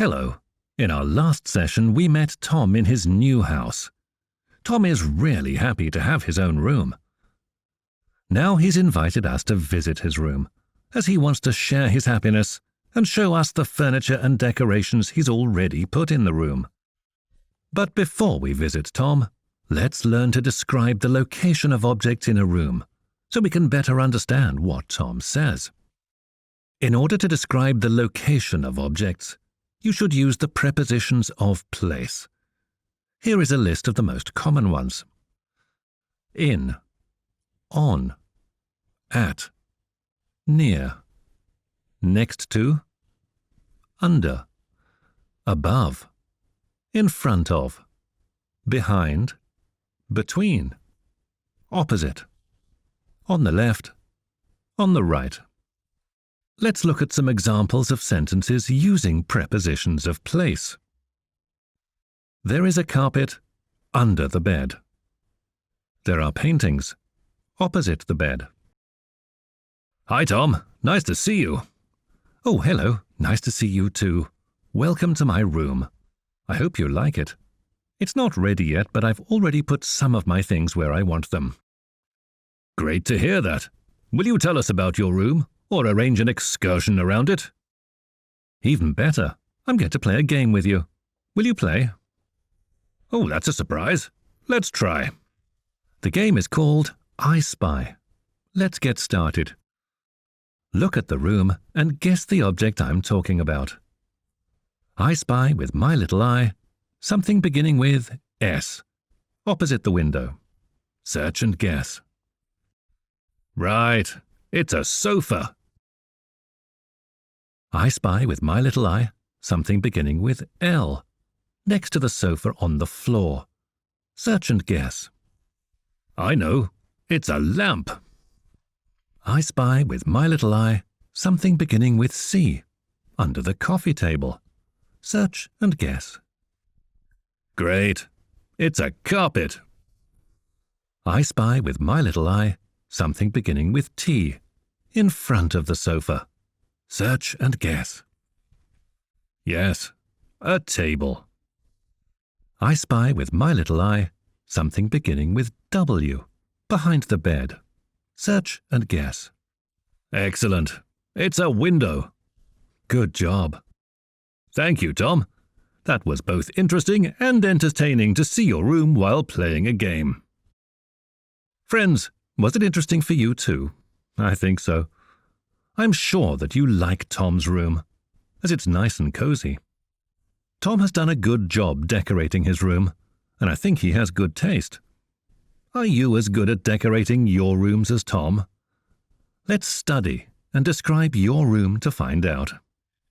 Hello. In our last session, we met Tom in his new house. Tom is really happy to have his own room. Now he's invited us to visit his room, as he wants to share his happiness and show us the furniture and decorations he's already put in the room. But before we visit Tom, let's learn to describe the location of objects in a room, so we can better understand what Tom says. In order to describe the location of objects, you should use the prepositions of place. Here is a list of the most common ones. In, on, at, near, next to, under, above, in front of, behind, between, opposite, on the left, on the right. Let's look at some examples of sentences using prepositions of place. There is a carpet under the bed. There are paintings opposite the bed. Hi, Tom. Nice to see you. Oh, hello. Nice to see you too. Welcome to my room. I hope you like it. It's not ready yet, but I've already put some of my things where I want them. Great to hear that. Will you tell us about your room, or arrange an excursion around it? Even better. I'm going to play a game with you. Will you play? Oh, that's a surprise. Let's try. The game is called I Spy. Let's get started. Look at the room and guess the object I'm talking about. I spy with my little eye something beginning with S, opposite the window. Search and guess. Right, it's a sofa. I spy with my little eye something beginning with L, next to the sofa on the floor. Search and guess. I know, it's a lamp. I spy with my little eye something beginning with C, under the coffee table. Search and guess. Great, it's a carpet. I spy with my little eye something beginning with T, in front of the sofa. Search and guess. Yes, a table. I spy with my little eye something beginning with W, behind the bed. Search and guess. Excellent. It's a window. Good job. Thank you, Tom. That was both interesting and entertaining to see your room while playing a game. Friends, was it interesting for you too? I think so. I'm sure that you like Tom's room, as it's nice and cozy. Tom has done a good job decorating his room, and I think he has good taste. Are you as good at decorating your rooms as Tom? Let's study and describe your room to find out.